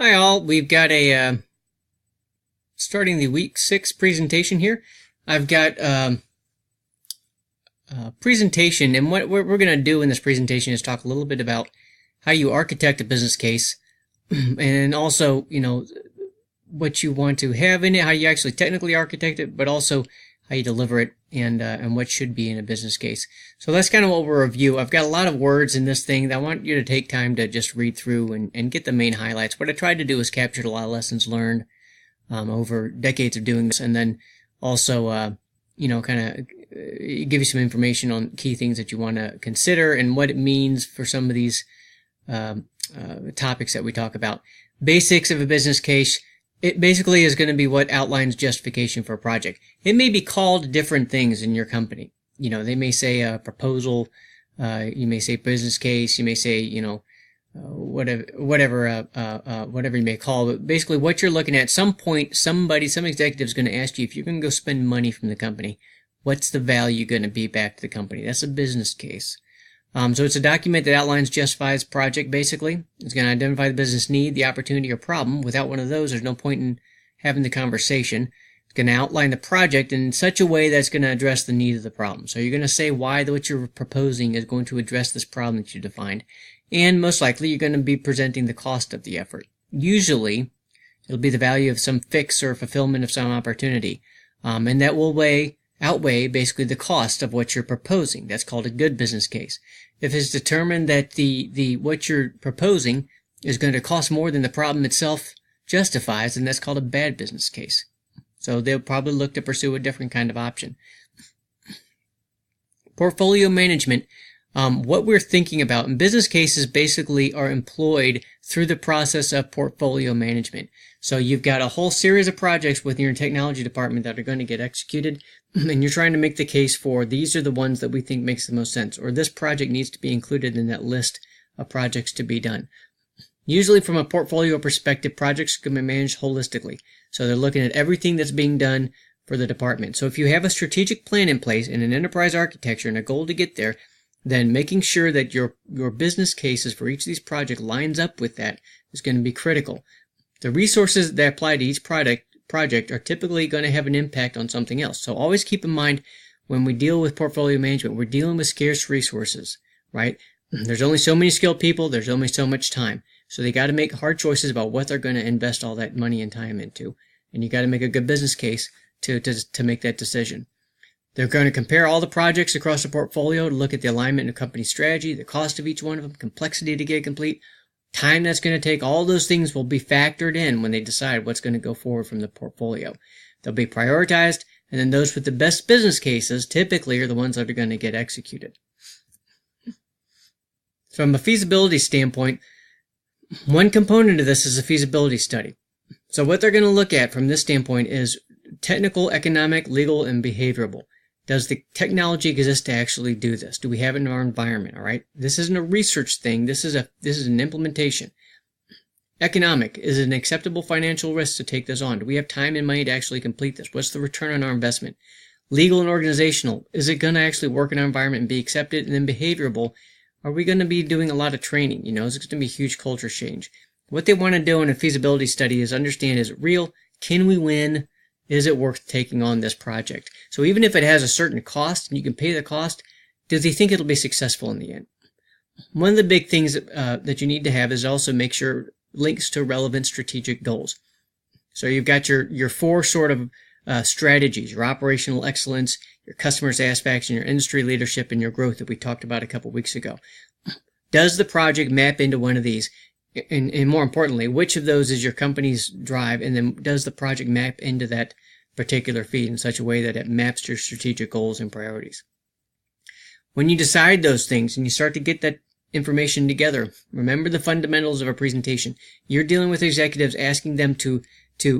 Hi all, we've got a starting the week 6 presentation here. I've got a presentation, and what we're going to do in this presentation is talk a little bit about how you architect a business case, and also, what you want to have in it, how you actually technically architect it, but also how you deliver it, and what should be in a business case. So that's kind of what we'll review. I've got a lot of words in this thing that I want you to take time to just read through and get the main highlights. What I tried to do is capture a lot of lessons learned over decades of doing this, and then also, kind of give you some information on key things that you want to consider and what it means for some of these topics that we talk about. Basics of a business case. It basically is going to be what outlines justification for a project. It may be called different things in your company. They may say a proposal, you may say business case, you may say, whatever you may call it. But basically what you're looking at, some point, some executive is going to ask you, if you're going to go spend money from the company, what's the value going to be back to the company? That's a business case. So it's a document that outlines, justifies project, basically. It's going to identify the business need, the opportunity, or problem. Without one of those, there's no point in having the conversation. It's going to outline the project in such a way that's going to address the need of the problem. So you're going to say why what you're proposing is going to address this problem that you defined. And most likely, you're going to be presenting the cost of the effort. Usually, it'll be the value of some fix or fulfillment of some opportunity. And that will outweigh basically the cost of what you're proposing. That's called a good business case. If it's determined that what you're proposing is going to cost more than the problem itself justifies, then that's called a bad business case. So they'll probably look to pursue a different kind of option. Portfolio management. What we're thinking about in business cases basically are employed through the process of portfolio management. So you've got a whole series of projects within your technology department that are going to get executed, and you're trying to make the case for these are the ones that we think makes the most sense, or this project needs to be included in that list of projects to be done. Usually from a portfolio perspective, projects can be managed holistically. So they're looking at everything that's being done for the department. So if you have a strategic plan in place and an enterprise architecture and a goal to get there, then making sure that your business cases for each of these projects lines up with that is going to be critical. The resources that apply to each project are typically going to have an impact on something else. So always keep in mind when we deal with portfolio management, we're dealing with scarce resources, right? There's only so many skilled people, there's only so much time. So they got to make hard choices about what they're going to invest all that money and time into. And you got to make a good business case to make that decision. They're going to compare all the projects across the portfolio to look at the alignment of company strategy, the cost of each one of them, complexity to get it complete, time that's going to take. All those things will be factored in when they decide what's going to go forward from the portfolio. They'll be prioritized, and then those with the best business cases typically are the ones that are going to get executed. From a feasibility standpoint, one component of this is a feasibility study. So what they're going to look at from this standpoint is technical, economic, legal, and behavioral. Does the technology exist to actually do this? Do we have it in our environment? All right. This isn't a research thing. This is an implementation. Economic. Is it an acceptable financial risk to take this on? Do we have time and money to actually complete this? What's the return on our investment? Legal and organizational. Is it going to actually work in our environment and be accepted? And then behavioral. Are we going to be doing a lot of training? Is it going to be a huge culture change? What they want to do in a feasibility study is understand, is it real? Can we win? Is it worth taking on this project? So even if it has a certain cost and you can pay the cost, do they think it'll be successful in the end? One of the big things that you need to have is also make sure links to relevant strategic goals. So you've got your 4 sort of strategies, your operational excellence, your customer satisfaction, your industry leadership, and your growth that we talked about a couple weeks ago. Does the project map into one of these? And more importantly, which of those is your company's drive, and then does the project map into that particular feed in such a way that it maps to your strategic goals and priorities? When you decide those things and you start to get that information together, remember the fundamentals of a presentation. You're dealing with executives, asking them to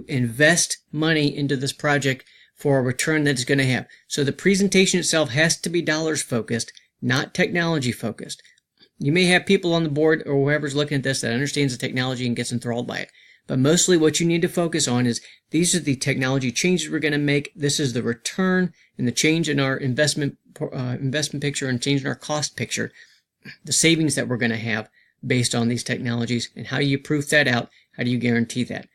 invest money into this project for a return that it's going to have. So the presentation itself has to be dollars focused, not technology focused. You may have people on the board or whoever's looking at this that understands the technology and gets enthralled by it. But mostly what you need to focus on is these are the technology changes we're going to make. This is the return and the change in our investment picture and change in our cost picture, the savings that we're going to have based on these technologies, and how do you proof that out? How do you guarantee that?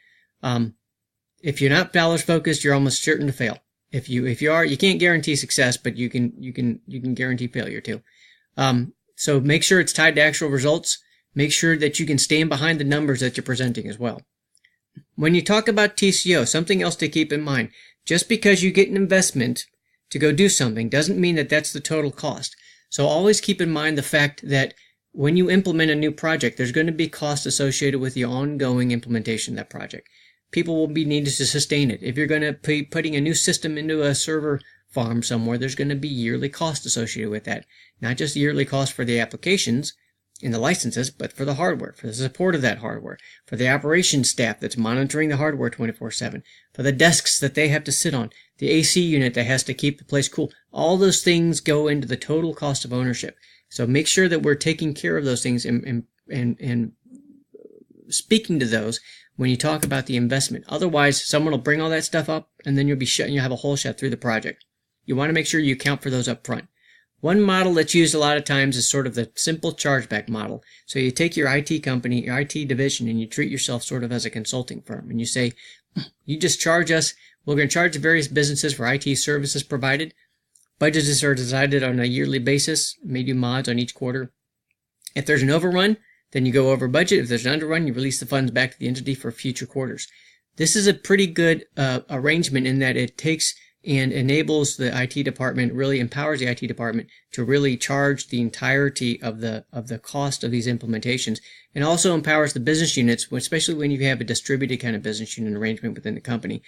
If you're not dollars focused, you're almost certain to fail. If you are, you can't guarantee success, but you can guarantee failure too. So make sure it's tied to actual results. Make sure that you can stand behind the numbers that you're presenting as well. When you talk about TCO, something else to keep in mind, just because you get an investment to go do something doesn't mean that that's the total cost. So always keep in mind the fact that when you implement a new project, there's going to be costs associated with the ongoing implementation of that project. People will be needed to sustain it. If you're going to be putting a new system into a server farm somewhere, there's going to be yearly costs associated with that. Not just yearly costs for the applications and the licenses, but for the hardware, for the support of that hardware, for the operations staff that's monitoring the hardware 24/7, for the desks that they have to sit on, the AC unit that has to keep the place cool. All those things go into the total cost of ownership. So make sure that we're taking care of those things and speaking to those when you talk about the investment. Otherwise, someone will bring all that stuff up and then you'll have a hole shot through the project. You want to make sure you account for those up front. One model that's used a lot of times is sort of the simple chargeback model. So you take your IT company, your IT division, and you treat yourself sort of as a consulting firm. And you say, you just charge us. We're going to charge the various businesses for IT services provided. Budgets are decided on a yearly basis. May do mods on each quarter. If there's an overrun, then you go over budget. If there's an underrun, you release the funds back to the entity for future quarters. This is a pretty good arrangement in that it takes and enables the IT department, really empowers the IT department to really charge the entirety of the cost of these implementations, and also empowers the business units, especially when you have a distributed kind of business unit arrangement within the company,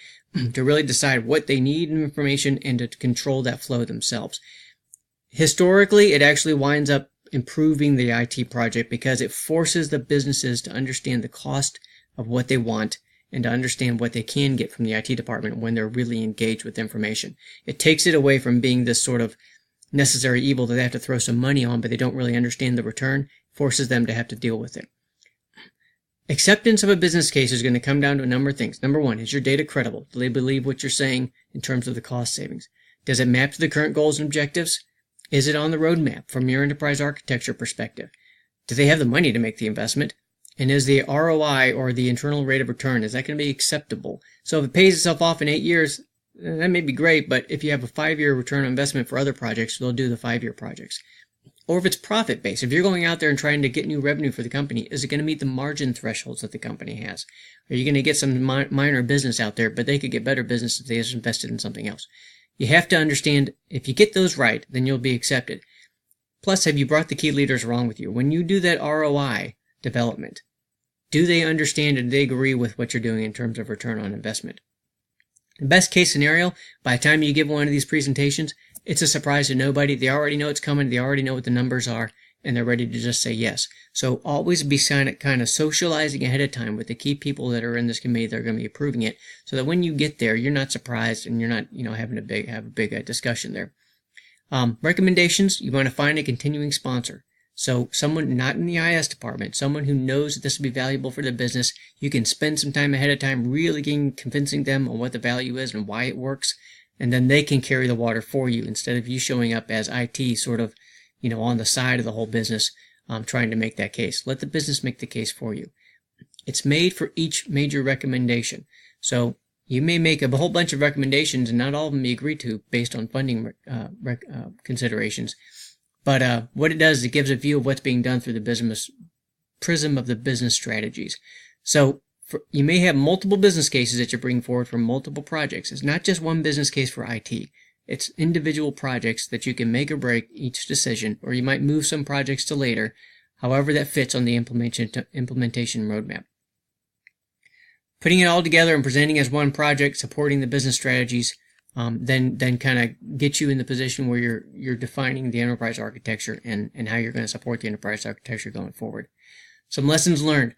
to really decide what they need in information and to control that flow themselves. Historically, it actually winds up improving the IT project because it forces the businesses to understand the cost of what they want and to understand what they can get from the IT department when they're really engaged with information. It takes it away from being this sort of necessary evil that they have to throw some money on, but they don't really understand the return, forces them to have to deal with it. Acceptance of a business case is going to come down to a number of things. Number one, is your data credible? Do they believe what you're saying in terms of the cost savings? Does it map to the current goals and objectives? Is it on the roadmap from your enterprise architecture perspective? Do they have the money to make the investment? And is the ROI, or the internal rate of return, is that going to be acceptable? So if it pays itself off in 8 years, that may be great, but if you have a 5-year return on investment for other projects, they'll do the 5-year projects. Or if it's profit-based, if you're going out there and trying to get new revenue for the company, is it going to meet the margin thresholds that the company has? Are you going to get some minor business out there, but they could get better business if they just invested in something else? You have to understand, if you get those right, then you'll be accepted. Plus, have you brought the key leaders along with you? When you do that ROI development, do they understand and do they agree with what you're doing in terms of return on investment? The best case scenario, by the time you give one of these presentations, it's a surprise to nobody. They already know it's coming. They already know what the numbers are, and they're ready to just say yes. So always be kind of socializing ahead of time with the key people that are in this committee that are going to be approving it, so that when you get there, you're not surprised and you're not, having have a big discussion there. Recommendations: you want to find a continuing sponsor. So someone not in the IS department, someone who knows that this will be valuable for their business. You can spend some time ahead of time really convincing them on what the value is and why it works, and then they can carry the water for you instead of you showing up as IT sort of, on the side of the whole business, trying to make that case. Let the business make the case for you. It's made for each major recommendation. So you may make a whole bunch of recommendations and not all of them be agreed to based on funding considerations. But what it does is it gives a view of what's being done through the business prism of the business strategies. So you may have multiple business cases that you bring forward for multiple projects. It's not just one business case for IT. It's individual projects that you can make or break each decision, or you might move some projects to later, however that fits on the implementation roadmap. Putting it all together and presenting as one project, supporting the business strategies, then kind of get you in the position where you're defining the enterprise architecture and how you're going to support the enterprise architecture going forward. Some lessons learned.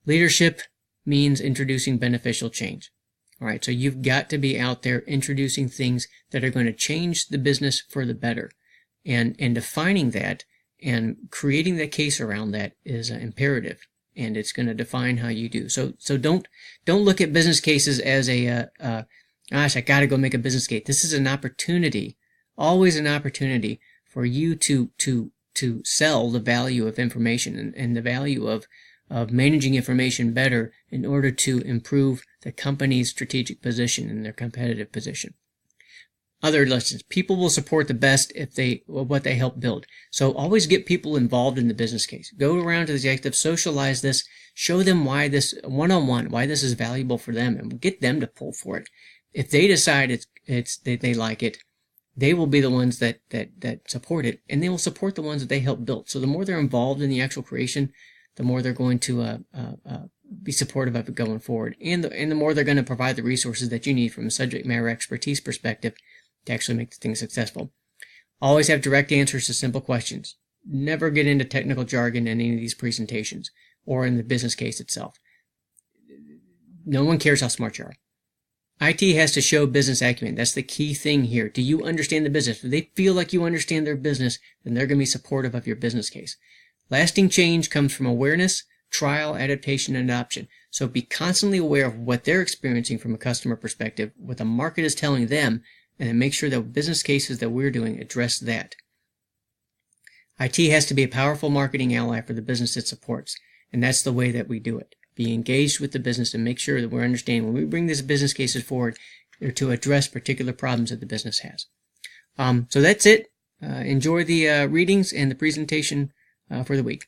Leadership means introducing beneficial change. All right, so you've got to be out there introducing things that are going to change the business for the better, and defining that and creating that case around that is imperative, and it's going to define how you do. So don't look at business cases as gosh, I got to go make a business case. This is an opportunity, always an opportunity for you to to sell the value of information and the value of managing information better in order to improve the company's strategic position and their competitive position. Other lessons. People will support the best what they help build. So always get people involved in the business case. Go around to the executive, socialize this, show them why this one-on-one, why this is valuable for them, and get them to pull for it. If they decide they like it, they will be the ones that support it, and they will support the ones that they help build. So the more they're involved in the actual creation, the more they're going to be supportive of it going forward, and the more they're going to provide the resources that you need from a subject matter expertise perspective to actually make the thing successful. Always have direct answers to simple questions. Never get into technical jargon in any of these presentations or in the business case itself. No one cares how smart you are. IT has to show business acumen. That's the key thing here. Do you understand the business? If they feel like you understand their business, then they're going to be supportive of your business case. Lasting change comes from awareness, trial, adaptation, and adoption. So be constantly aware of what they're experiencing from a customer perspective, what the market is telling them, and then make sure that business cases that we're doing address that. IT has to be a powerful marketing ally for the business it supports, and that's the way that we do it. Be engaged with the business and make sure that we're understanding when we bring these business cases forward, they're to address particular problems that the business has. So that's it. Enjoy the readings and the presentation for the week.